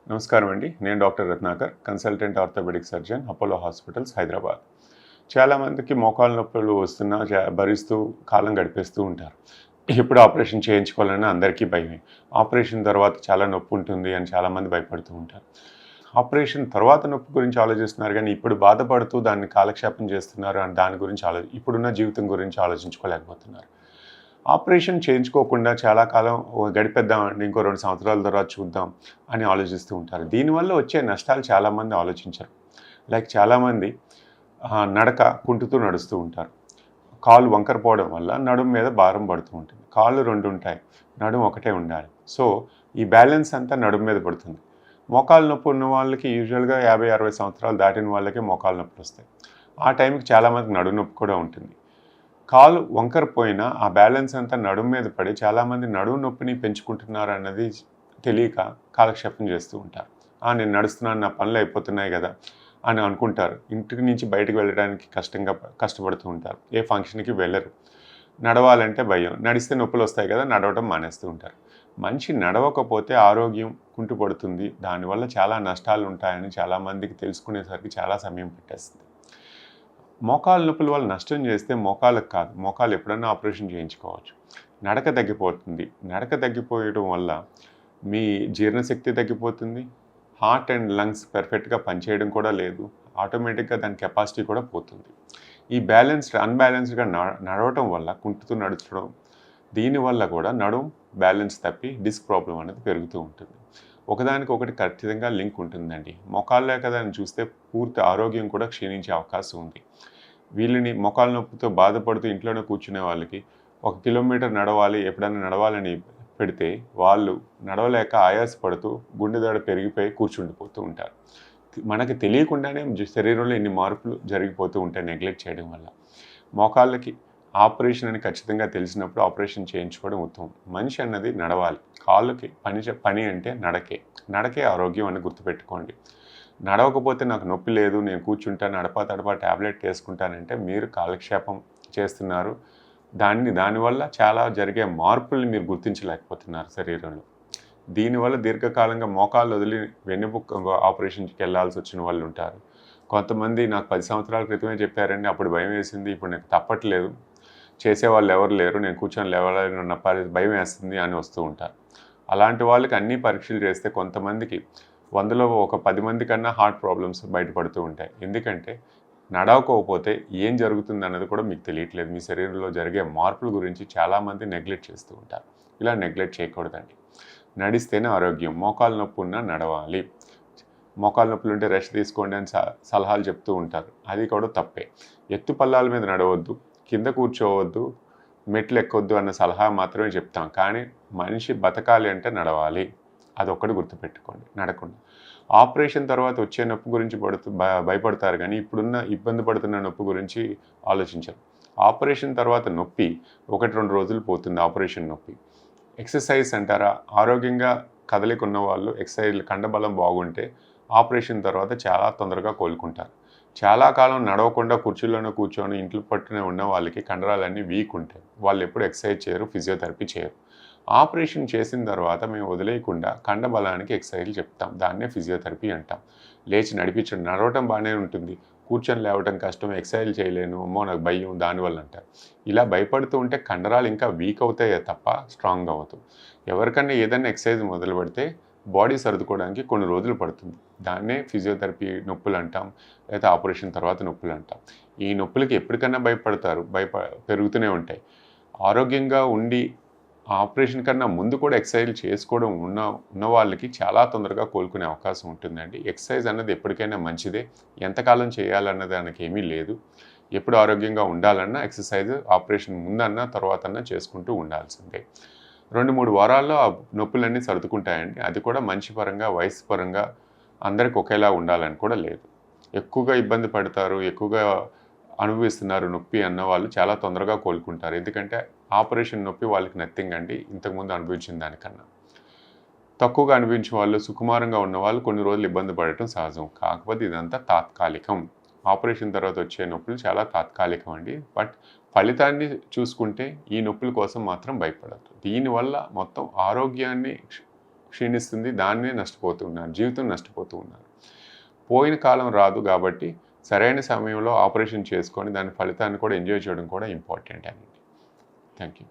నమస్కారం అండి. నేను doctor Ratnakar, consultant orthopaedic surgeon, Apollo hospitals, Hyderabad. చాలామందికి మోకాళ్ళ నొప్పులు వస్తున్నా భరిస్తూ కాలం గడిపేస్తూ ఉంటారు. ఎప్పుడు ఆపరేషన్ చేయించుకోవాలని అందరికీ భయమే. ఆపరేషన్ తర్వాత చాలా నొప్పి ఉంటుంది అని చాలామంది భయపడుతూ ఉంటారు. ఆపరేషన్ తర్వాత నొప్పి గురించి ఆలోచిస్తున్నారు కానీ ఇప్పుడు బాధపడుతూ దాన్ని కాలక్షేపం చేస్తున్నారు అని దాని గురించి ఇప్పుడున్న జీవితం గురించి ఆలోచించుకోలేకపోతున్నారు. ఆపరేషన్ చేయించుకోకుండా చాలా కాలం గడిపేద్దామండి, ఇంకో 2 సంవత్సరాల తర్వాత చూద్దాం అని ఆలోచిస్తూ ఉంటారు. దీనివల్ల వచ్చే నష్టాలు చాలామంది ఆలోచించరు. లైక్ చాలామంది నడక కుంటుతూ నడుస్తూ ఉంటారు. కాలు వంకర పోవడం వల్ల నడుము మీద భారం పడుతూ ఉంటుంది. కాళ్ళు 2 ఉంటాయి, నడుము ఒకటే ఉండాలి. సో ఈ బ్యాలెన్స్ అంతా నడుము మీద పడుతుంది. మోకాలు నొప్పి ఉన్న వాళ్ళకి యూజువల్గా 50-60 సంవత్సరాలు దాటిన వాళ్ళకే మోకాలు నొప్పులు వస్తాయి. ఆ టైంకి చాలామందికి నడుము నొప్పి కూడా ఉంటుంది. కాలు వంకర పోయినా ఆ బ్యాలెన్స్ అంతా నడుము మీద పడి చాలామంది నడుము నొప్పిని పెంచుకుంటున్నారు అన్నది తెలియక కాలక్షేపం చేస్తూ ఉంటారు. నేను నడుస్తున్నాను, నా పనులు అయిపోతున్నాయి కదా అని అనుకుంటారు. ఇంటి నుంచి బయటకు వెళ్ళడానికి కష్టపడుతూ ఉంటారు. ఏ ఫంక్షన్కి వెళ్ళరు. నడవాలంటే భయం. నడిస్తే నొప్పులు వస్తాయి కదా, నడవటం మానేస్తూ ఉంటారు. మనిషి నడవకపోతే ఆరోగ్యం కుంటుపడుతుంది, దానివల్ల చాలా నష్టాలు ఉంటాయని చాలామందికి తెలుసుకునేసరికి చాలా సమయం పట్టేస్తుంది. మోకాలు నొప్పుల వల్ల నష్టం చేస్తే మోకాళ్ళకు కాదు, మోకాలు ఎప్పుడన్నా ఆపరేషన్ చేయించుకోవచ్చు. నడక తగ్గిపోతుంది. నడక తగ్గిపోయడం వల్ల మీ జీర్ణశక్తి తగ్గిపోతుంది. హార్ట్ అండ్ లంగ్స్ పర్ఫెక్ట్గా పనిచేయడం కూడా లేదు. ఆటోమేటిక్గా దాని కెపాసిటీ కూడా పోతుంది. ఈ అన్బ్యాలెన్స్డ్గా నడవటం వల్ల కుంటుతూ నడచడం, దీనివల్ల కూడా నడుం బ్యాలెన్స్ తప్పి డిస్క్ ప్రాబ్లం అనేది పెరుగుతూ ఉంటుంది. ఒకదానికొకటి ఖచ్చితంగా లింక్ ఉంటుందండి. మోకాళ్ళే కదా అని చూస్తే పూర్తి ఆరోగ్యం కూడా క్షీణించే అవకాశం ఉంది. వీళ్ళని మోకాళ్ళ నొప్పితో బాధపడుతూ ఇంట్లోనే కూర్చునే వాళ్ళకి 1 కిలోమీటర్ నడవాలి, ఎప్పుడైనా నడవాలని పెడితే వాళ్ళు నడవలేక ఆయాసపడుతూ గుండె దడ పెరిగిపోయి కూర్చుండిపోతూ ఉంటారు. మనకి తెలియకుండానే శరీరంలో ఎన్ని మార్పులు జరిగిపోతూ ఉంటాయి నెగ్లెక్ట్ చేయడం వల్ల. మోకాళ్ళకి ఆపరేషన్ అని ఖచ్చితంగా తెలిసినప్పుడు ఆపరేషన్ చేయించుకోవడం ఉత్తమం. మనిషి అన్నది నడవాలి. కాళ్ళకి పని అంటే నడకే ఆరోగ్యం అని గుర్తుపెట్టుకోండి. నడవకపోతే నాకు నొప్పి లేదు, నేను కూర్చుంటాను, తడపా ట్యాబ్లెట్ వేసుకుంటానంటే మీరు కాలక్షేపం చేస్తున్నారు. దానివల్ల చాలా జరిగే మార్పుల్ని మీరు గుర్తించలేకపోతున్నారు శరీరంలో. దీనివల్ల దీర్ఘకాలంగా మోకాళ్ళు వదిలి వెన్నుముక్క ఆపరేషన్కి వెళ్ళాల్సి వచ్చిన వాళ్ళు ఉంటారు. కొంతమంది నాకు 10 సంవత్సరాల క్రితమే చెప్పారండి, అప్పుడు భయం వేసింది, ఇప్పుడు నాకు తప్పట్లేదు, చేసేవాళ్ళు ఎవరు లేరు, నేను కూర్చొని లేవాలన్న భయం వేస్తుంది అని వస్తూ ఉంటారు. అలాంటి వాళ్ళకి అన్ని పరీక్షలు చేస్తే కొంతమందికి 100లో ఒక 10 మంది కన్నా హార్ట్ ప్రాబ్లమ్స్ బయటపడుతూ ఉంటాయి. ఎందుకంటే నడవకపోతే ఏం జరుగుతుంది అన్నది కూడా మీకు తెలియట్లేదు. మీ శరీరంలో జరిగే మార్పుల గురించి చాలామంది నెగ్లెక్ట్ చేస్తూ ఉంటారు. ఇలా నెగ్లెక్ట్ చేయకూడదండి. నడిస్తేనే ఆరోగ్యం. మోకాలు నొప్పి ఉన్నా నడవాలి. మోకాలు నొప్పులు ఉంటే రెస్ట్ తీసుకోండి అని సలహాలు చెప్తూ ఉంటారు. అది కూడా తప్పే. ఎత్తు పల్లాల మీద నడవద్దు, కింద కూర్చోవద్దు, మెట్లు ఎక్కొద్దు అన్న సలహా మాత్రమే చెప్తాం. కానీ మనిషి బతకాలి అంటే నడవాలి. అదొక్కటి గుర్తుపెట్టుకోండి. నడకుండా ఆపరేషన్ తర్వాత వచ్చే నొప్పి గురించి భయపడతారు కానీ ఇప్పుడున్న ఇబ్బంది పడుతున్న నొప్పి గురించి ఆలోచించరు. ఆపరేషన్ తర్వాత నొప్పి 1-2 రోజులు పోతుంది. ఆపరేషన్ నొప్పి ఎక్సర్సైజ్ అంటారా, ఆరోగ్యంగా కదలిక ఉన్న వాళ్ళు ఎక్సర్సైజ్ కండబలం బాగుంటే ఆపరేషన్ తర్వాత చాలా తొందరగా కోలుకుంటారు. చాలా కాలం నడవకుండా కుర్చీలోనే కూర్చొని ఇంట్లో పట్టునే ఉన్న వాళ్ళకి కండరాలన్నీ వీక్ ఉంటాయి. వాళ్ళు ఎప్పుడు ఎక్సర్సైజ్ చేయరు, ఫిజియోథెరపీ చేయరు. ఆపరేషన్ చేసిన తర్వాత మేము వదిలేయకుండా కండబలానికి ఎక్సర్సైజ్లు చెప్తాం. దాన్నే ఫిజియోథెరపీ అంటాం. లేచి నడిపించడం, నడవటం బాగానే ఉంటుంది, కూర్చొని లేవటం కష్టం, ఎక్సర్సైజ్ చేయలేను, అమ్మో నాకు భయం, దానివల్ల అంటారు. ఇలా భయపడుతూ ఉంటే కండరాలు ఇంకా వీక్ అవుతాయే తప్ప స్ట్రాంగ్ అవ్వదు. ఎవరికన్నా ఏదైనా ఎక్సర్సైజ్ మొదలు పెడితే బాడీ సర్దుకోవడానికి కొన్ని రోజులు పడుతుంది. దాన్నే ఫిజియోథెరపీ నొప్పులు అంటాం, లేదా ఆపరేషన్ తర్వాత నొప్పులు అంటాం. ఈ నొప్పులకి ఎప్పటికన్నా భయపడతారు, పెరుగుతూనే ఉంటాయి. ఆరోగ్యంగా ఉండి ఆపరేషన్ కన్నా ముందు కూడా ఎక్సర్సైజ్ చేసుకోవడం ఉన్న వాళ్ళకి చాలా తొందరగా కోలుకునే అవకాశం ఉంటుందండి. ఎక్సర్సైజ్ అన్నది ఎప్పటికైనా మంచిదే. ఎంతకాలం చేయాలన్న దానికి ఏమీ లేదు. ఎప్పుడు ఆరోగ్యంగా ఉండాలన్నా ఎక్సర్సైజ్ ఆపరేషన్ ముందన్నా తర్వాతన్నా చేసుకుంటూ ఉండాల్సిందే. 2-3 వారాల్లో ఆ నొప్పులన్నీ సర్దుకుంటాయండి. అది కూడా మనిషి పరంగా, వయసు పరంగా అందరికి ఒకేలా ఉండాలని కూడా లేదు. ఎక్కువగా ఇబ్బంది పడతారు, ఎక్కువగా అనుభవిస్తున్నారు నొప్పి అన్న వాళ్ళు చాలా తొందరగా కోలుకుంటారు. ఎందుకంటే ఆపరేషన్ నొప్పి వాళ్ళకి నథింగ్ అండి, ఇంతకుముందు అనుభవించిన దానికన్నా. తక్కువగా అనిపించే వాళ్ళు, సుకుమారంగా ఉన్న వాళ్ళు కొన్ని రోజులు ఇబ్బంది పడటం సహజం. కాకపోతే ఇదంతా తాత్కాలికం. ఆపరేషన్ తర్వాత వచ్చే నొప్పులు చాలా తాత్కాలికం అండి. బట్ ఫలితాన్ని చూసుకుంటే ఈ నొప్పుల కోసం మాత్రం భయపడద్దు. దీనివల్ల మొత్తం ఆరోగ్యాన్ని క్షీణిస్తుంది, దాన్నే నష్టపోతూ ఉన్నారు, జీవితం నష్టపోతూ ఉన్నారు. పోయిన కాలం రాదు కాబట్టి సరైన సమయంలో ఆపరేషన్ చేసుకొని దాని ఫలితాన్ని కూడా ఎంజాయ్ చేయడం కూడా ఇంపార్టెంట్ అండి. Thank you.